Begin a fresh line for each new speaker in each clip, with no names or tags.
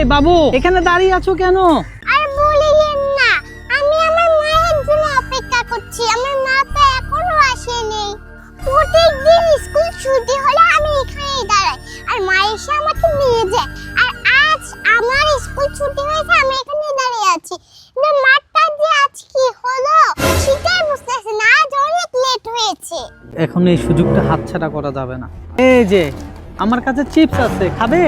এই বাবু, এখানে দাঁড়িয়ে আছো কেন?
আর বলিয়েন না, আমি আমার মায়ের জন্য অপেক্ষা করছি। আমার মা তো এখনো আসেনি। প্রত্যেকদিন স্কুল ছুটি হলে আমি এখানেই দাঁড়াই, আর মা এসে আমাকে নিয়ে যায়। আর আজ আমার স্কুল ছুটি হয়েছে, আমি এখানে দাঁড়িয়ে আছি। না মাঠটা যে আজ কি হলো সেটাই বুঝতেছি না, আজ অনেক লেট হয়েছে।
এখন এই সুযোগটা হাতছাড়া করা যাবে না। এই যে আমার কাছে চিপস আছে, খাবে?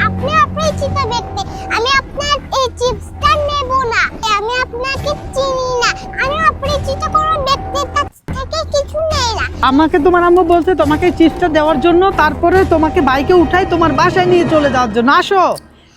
আপনি অপরিচিত ব্যক্তি, আমি আপনার এই চিপসটা নেব না। আমি আপনাকে চিনি না, আমি অপরিচিত কোনো ব্যক্তির কাছ থেকে কিছু নেই না।
আমাকে তোমার আম্মু বলছে তোমাকে চিপসটা দেওয়ার জন্য, তারপরে তোমাকে বাইকে উঠাই তোমার বাসায় নিয়ে চলে যাওয়ার জন্য। আসো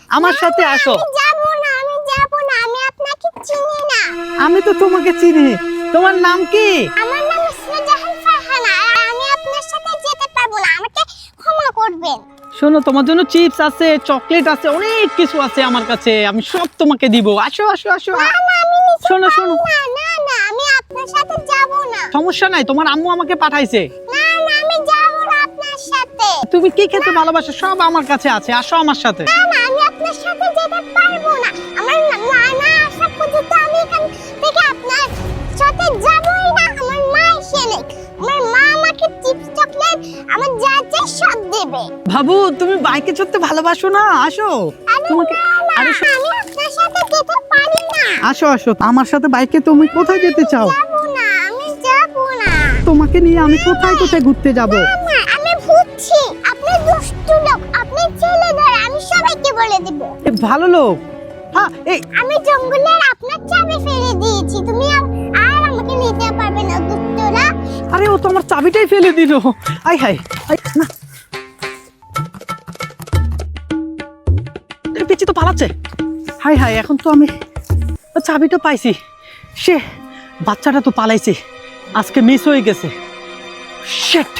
আমার সাথে, আসো।
আমি যাব না, আমি যাব না, আমি আপনাকে চিনি না।
আমি তো তোমাকে চিনি। তোমার নাম কি?
আমার নাম ইসরাজাহান ফারহানা, আর আমি আপনার সাথে যেতে পারবো না, আমাকে ক্ষমা করবেন।
শোনো, তোমার জন্য চিপস আছে, চকলেট আছে, অনেক কিছু আছে আমার কাছে, আমি সব তোমাকে দিব। আসো আসো আসো।
না না, আমি নিতে
শোনো
পারবো
শোনো,
না, না না, আমি আপনার সাথে যাব না।
সমস্যা নাই, তোমার আম্মু আমাকে পাঠাইছে।
না না, আমি যাব না আপনার সাথে।
তুমি কি খেতে ভালোবাসো সব আমার কাছে আছে, আসো আমার সাথে।
না না, আমি আপনার সাথে যেতে পারবো না। আমার মা না আসা পর্যন্ত আমি এখান থেকে আপনার সাথে যাবই না। আমার মা এসে নেই, আমার মা আমাকে চিপস চকলেট আমার যা চাই সব দেবে।
বাবু, তুমি বাইকে চড়তে ভালোবাসো না? আসো তোমাকে। আরে
আমি আপনার সাথে যেতে পারি না।
আসো আসো আমার সাথে বাইকে। তুমি কোথায় যেতে চাও?
যাবো না, আমি যাবো না।
তোমাকে নিয়ে আমি কোথায় কোথায় ঘুরতে যাব?
না, আমি বুঝছি আপনি দুষ্টু লোক, আপনি ছেলে ধরে, আমি সবাইকে বলে দিব।
এ ভালো লোক। হ্যাঁ, এই
আমি জঙ্গলের আপনার চাবি ফেলে দিয়েছি, তুমি আর আমাকে নিতে পারবে না দুষ্টরা।
আরে ও তো আমার চাবিটাই ফেলে দিল। আই হাই, আই না, পিচি তো পালাচ্ছে। হাই হাই, এখন তো আমি চাবিটা পাইছি। সে বাচ্চাটা তো পালাইছে, আজকে মিস হয়ে গেছে। শিট।